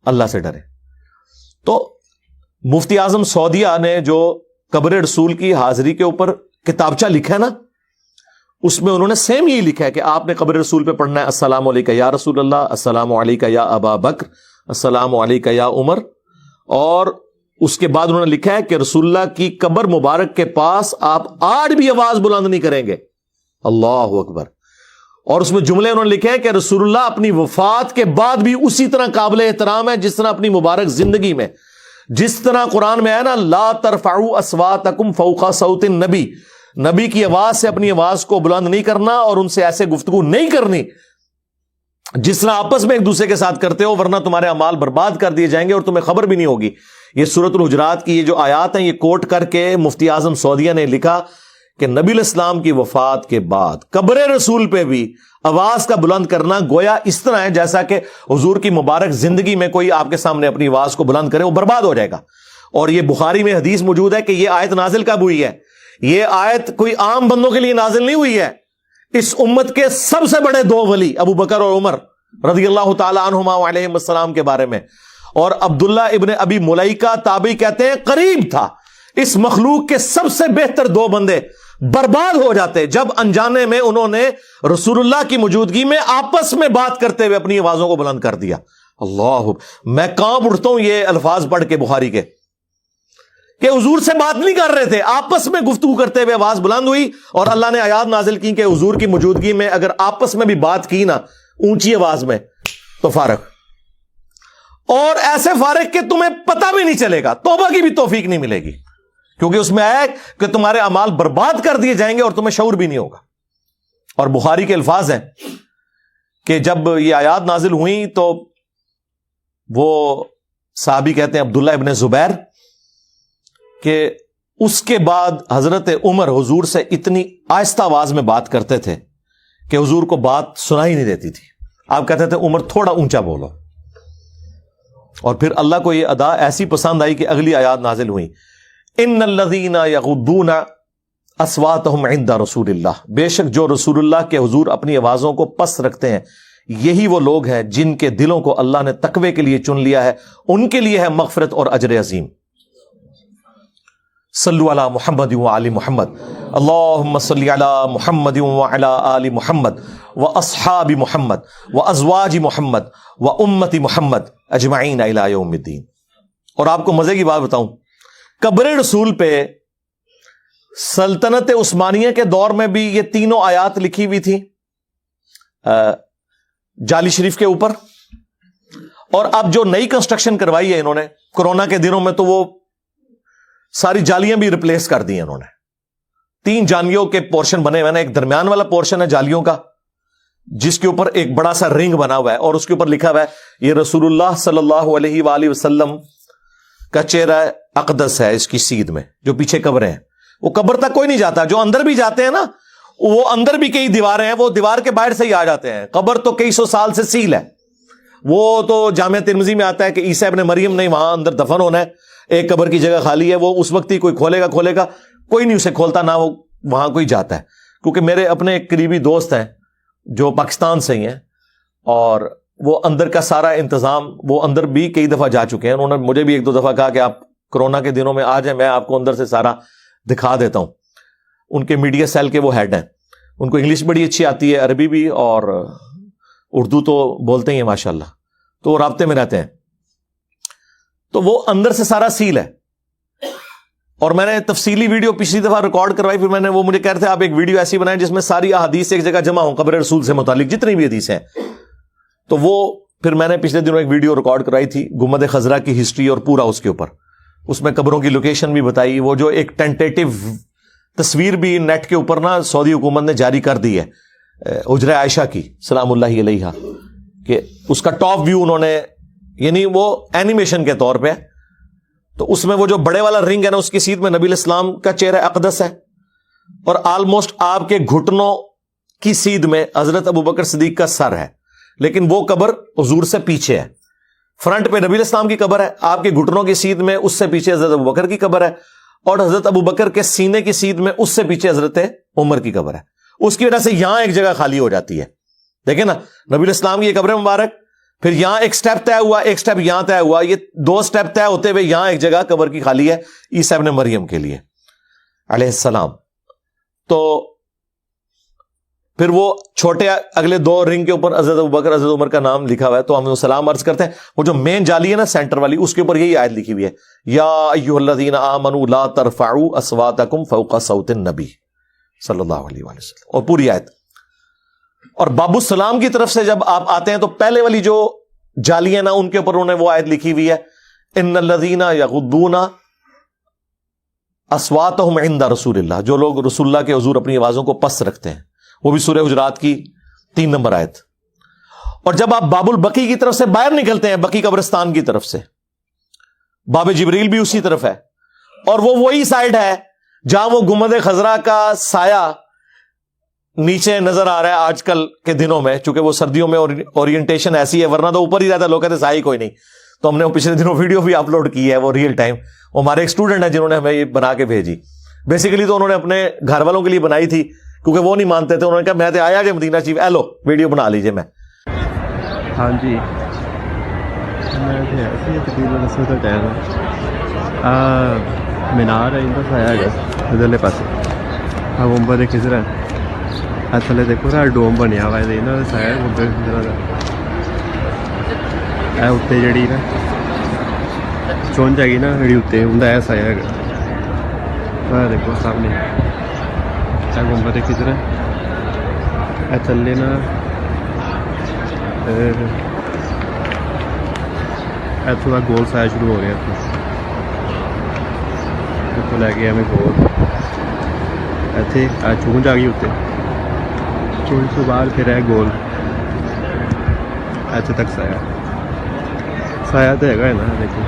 اللہ سے ڈریں. تو مفتی اعظم سعودیہ نے جو قبر رسول کی حاضری کے اوپر کتابچہ لکھا ہے نا، اس میں انہوں نے سیم یہی لکھا ہے کہ آپ نے قبر رسول پہ پڑھنا ہے السلام علیکہ یا رسول اللہ، السلام علیکہ یا ابا بکر، السلام علیکہ یا عمر. اور اس کے بعد انہوں نے لکھا ہے کہ رسول اللہ کی قبر مبارک کے پاس آپ آج بھی آواز بلند نہیں کریں گے. اللہ اکبر. اور اس میں جملے انہوں نے لکھے ہیں کہ رسول اللہ اپنی وفات کے بعد بھی اسی طرح قابل احترام ہے جس طرح اپنی مبارک زندگی میں. جس طرح قرآن میں ہے نا، لا ترفعوا اصواتکم فوق صوت النبی، نبی کی آواز سے اپنی آواز کو بلند نہیں کرنا اور ان سے ایسے گفتگو نہیں کرنی جس طرح آپس میں ایک دوسرے کے ساتھ کرتے ہو، ورنہ تمہارے اعمال برباد کر دیے جائیں گے اور تمہیں خبر بھی نہیں ہوگی. یہ سورۃ الحجرات کی یہ جو آیات ہیں، یہ کوٹ کر کے مفتی اعظم سعودیہ نے لکھا کہ نبی الاسلام کی وفات کے بعد قبر رسول پہ بھی آواز کا بلند کرنا گویا اس طرح ہے جیسا کہ حضور کی مبارک زندگی میں کوئی آپ کے سامنے اپنی آواز کو بلند کرے وہ برباد ہو جائے گا. اور یہ بخاری میں حدیث موجود ہے کہ یہ آیت نازل کب ہوئی ہے. یہ آیت کوئی عام بندوں کے لیے نازل نہیں ہوئی ہے. اس امت کے سب سے بڑے دو ولی ابو بکر اور عمر رضی اللہ تعالی عنہما علیہم السلام کے بارے میں. اور عبداللہ ابن ابی ملیکہ تابعی کہتے ہیں قریب تھا اس مخلوق کے سب سے بہتر دو بندے برباد ہو جاتے جب انجانے میں انہوں نے رسول اللہ کی موجودگی میں آپس میں بات کرتے ہوئے اپنی آوازوں کو بلند کر دیا. اللہ، میں کانپ اٹھتا ہوں یہ الفاظ پڑھ کے بخاری کے کہ حضور سے بات نہیں کر رہے تھے، آپس میں گفتگو کرتے ہوئے آواز بلند ہوئی اور اللہ نے آیات نازل کی کہ حضور کی موجودگی میں اگر آپس میں بھی بات کی نا اونچی آواز میں تو فارغ، اور ایسے فارغ کہ تمہیں پتہ بھی نہیں چلے گا، توبہ کی بھی توفیق نہیں ملے گی، کیونکہ اس میں آیا کہ تمہارے اعمال برباد کر دیے جائیں گے اور تمہیں شعور بھی نہیں ہوگا. اور بخاری کے الفاظ ہیں کہ جب یہ آیات نازل ہوئیں تو وہ صحابی کہتے ہیں عبداللہ ابن زبیر کہ اس کے بعد حضرت عمر حضور سے اتنی آہستہ آواز میں بات کرتے تھے کہ حضور کو بات سنائی نہیں دیتی تھی. آپ کہتے تھے عمر تھوڑا اونچا بولو. اور پھر اللہ کو یہ ادا ایسی پسند آئی کہ اگلی آیات نازل ہوئی، ان الذین یغضون اصواتهم عند رسول اللہ، بے شک جو رسول اللہ کے حضور اپنی آوازوں کو پست رکھتے ہیں یہی وہ لوگ ہیں جن کے دلوں کو اللہ نے تقوی کے لیے چن لیا ہے، ان کے لیے ہے مغفرت اور اجر عظیم. صلو علی محمد وعلی محمد، اللہم صلی علی محمد وعلی آل محمد واصحاب محمد وازواج محمد وامت محمد اجمعین الی یوم الدین. اور آپ کو مزے کی بات بتاؤں، قبر رسول پہ سلطنت عثمانیہ کے دور میں بھی یہ تینوں آیات لکھی ہوئی تھی جالی شریف کے اوپر. اور اب جو نئی کنسٹرکشن کروائی ہے انہوں نے کورونا کے دنوں میں تو وہ ساری جالیاں بھی ریپلیس کر دی ہیں انہوں نے. 3 جالیوں کے پورشن بنے ہوئے ہیں، ایک درمیان والا پورشن ہے جالیوں کا جس کے اوپر ایک بڑا سا رنگ بنا ہوا ہے اور اس کے اوپر لکھا ہوا ہے یہ رسول اللہ صلی اللہ علیہ وآلہ وسلم کا چہرہ اقدس ہے. اس کی سیدھ میں جو پیچھے قبریں ہیں وہ قبر تک کوئی نہیں جاتا، جو اندر بھی جاتے ہیں نا وہ اندر بھی کئی دیواریں ہیں، وہ دیوار کے باہر سے ہی آ جاتے ہیں. قبر تو کئی سو سال سے سیل ہے. وہ تو جامعہ ترمذی میں آتا ہے کہ عیسیٰ ابن مریم نہیں وہاں اندر دفن ہونا ہے، ایک قبر کی جگہ خالی ہے، وہ اس وقت ہی کوئی کھولے گا، کوئی نہیں اسے کھولتا، نہ وہ وہاں کوئی جاتا ہے. کیونکہ میرے اپنے ایک قریبی دوست ہیں جو پاکستان سے ہی ہیں اور وہ اندر کا سارا انتظام وہ اندر بھی کئی دفعہ جا چکے ہیں. انہوں نے مجھے بھی 1-2 دفعہ کہا کہ آپ کورونا کے دنوں میں آ جائیں، میں آپ کو اندر سے سارا دکھا دیتا ہوں. ان کے میڈیا سیل کے وہ ہیڈ ہیں، ان کو انگلش بڑی اچھی آتی ہے، عربی بھی، اور اردو تو بولتے ہی ہیں ماشاءاللہ، تو وہ رابطے میں رہتے ہیں. تو وہ اندر سے سارا سیل ہے. اور میں نے تفصیلی ویڈیو پچھلی دفعہ ریکارڈ کروائی، پھر میں نے وہ مجھے کہہ رہے تھے آپ ایک ویڈیو ایسی بنائیں جس میں ساری احادیث ایک جگہ جمع ہوں قبر رسول سے متعلق جتنی بھی حدیث ہیں. تو وہ پھر میں نے پچھلے دنوں ایک ویڈیو ریکارڈ کرائی تھی گنبد خضرا کی ہسٹری اور پورا اس کے اوپر، اس میں قبروں کی لوکیشن بھی بتائی. وہ جو ایک ٹینٹیٹو تصویر بھی نیٹ کے اوپر نا سعودی حکومت نے جاری کر دی ہے حجرہ عائشہ کی سلام اللہ علیہا، کہ اس کا ٹاپ ویو انہوں نے، یعنی وہ اینیمیشن کے طور پہ، تو اس میں وہ جو بڑے والا رنگ ہے نا اس کی سیدھ میں نبی الاسلام کا چہرہ اقدس ہے اور آلموسٹ آپ کے گھٹنوں کی سیدھ میں حضرت ابوبکر صدیق کا سر ہے، لیکن وہ قبر حضور سے پیچھے ہے. فرنٹ پہ نبی الاسلام کی قبر ہے، آپ کے گھٹنوں کی سیدھ میں اس سے پیچھے حضرت ابوبکر کی قبر ہے، اور حضرت ابوبکر کے سینے کی سیدھ میں اس سے پیچھے حضرت عمر کی قبر ہے. اس کی وجہ سے یہاں ایک جگہ خالی ہو جاتی ہے. دیکھیں نا نبی الاسلام کی یہ قبر مبارک، پھر یہاں ایک سٹیپ طے ہوا, ایک سٹیپ یہاں طے ہوا, یہ 2 سٹیپ طے ہوتے ہوئے یہاں ایک جگہ قبر کی خالی ہے عیسیٰ ابن مریم کے لیے علیہ السلام. تو پھر وہ چھوٹے اگلے 2 رنگ کے اوپر حضرت ابوبکر حضرت عمر کا نام لکھا ہوا ہے, تو ہم سلام عرض کرتے ہیں. وہ جو مین جالی ہے نا سینٹر والی, اس کے اوپر یہی آیت لکھی ہوئی ہے, یا ایھا الذین آمنوا لا ترفعوا اصواتکم فوق صوت النبی صلی اللہ علیہ وآلہ وسلم, اور پوری آیت. اور باب السلام کی طرف سے جب آپ آتے ہیں تو پہلے والی جو جالی ہے نا, ان کے اوپر انہوں نے وہ آیت لکھی ہوئی ہے, ان الذین یغضون اصواتہم عند رسول اللہ, جو لوگ رسول اللہ کے حضور اپنی آوازوں کو پست رکھتے ہیں. وہ بھی سورہ حجرات کی 3 نمبر آیت. اور جب آپ باب البقیع کی طرف سے باہر نکلتے ہیں, بقیع قبرستان کی طرف سے, باب جبریل بھی اسی طرف ہے, اور وہ وہی سائڈ ہے جہاں وہ گنبد خضرا کا سایہ نیچے نظر آ رہا ہے آج کل کے دنوں میں, چونکہ وہ سردیوں میں اورینٹیشن ایسی ہے, ورنہ تو اوپر ہی رہتا ہے, لوگ کہتے سایہ کوئی نہیں. تو ہم نے وہ پچھلے دنوں ویڈیو بھی اپلوڈ کی ہے, وہ ریئل ٹائم. وہ ہمارے ایک اسٹوڈنٹ ہیں جنہوں نے ہمیں یہ بنا کے بھیجی. بیسیکلی تو انہوں نے اپنے گھر والوں کے لیے بنائی تھی, کیونکہ وہ نہیں مانتے تھے. انہوں نے کہا میں تو آیا کہ مدینہ چیف, لو ویڈیو بنا لیجیے. میں ہاں جی, میں تقریباً رسول کا ٹائم مینار ہے, ان کا سایہ ہے ادھرلے پاسے, ہاں گنبد خضرا ہے. تھلے دیکھو نا ڈوم بنیا ہوا ہے, یہاں کا سایہ گنبد خضرا کا. ਇਹ ਉੱਤੇ ਜਿਹੜੀ ਨਾ ਚੁੰਝ ਹੈਗੀ ਨਾ, ਜਿਹੜੀ ਉੱਤੇ ਹੁੰਦਾ ਇਹ ਸਾਇਆ ਹੈਗਾ. ਆਹ ਦੇਖੋ ਸਾਹਮਣੇ ਇਹ ਗੁੰਬਦ ਖਿਜ਼ਰਾ, ਇਹ ਥੱਲੇ ਨਾ ਇੱਥੋਂ ਦਾ ਗੋਲ ਸਾਇਆ ਸ਼ੁਰੂ ਹੋ ਰਿਹਾ. ਇੱਥੋਂ ਲੈ ਕੇ ਐਵੇਂ ਗੋਲ ਇੱਥੇ ਆ ਚੁੰਝ ਆ ਗਈ ਉੱਤੇ, ਚੁੰਝ ਤੋਂ ਬਾਅਦ ਫਿਰ ਇਹ ਗੋਲ ਇੱਥੇ ਤੱਕ ਸਾਇਆ. ਸਾਇਆ ਤਾਂ ਹੈਗਾ ਹੈ ਨਾ, ਦੇਖੋ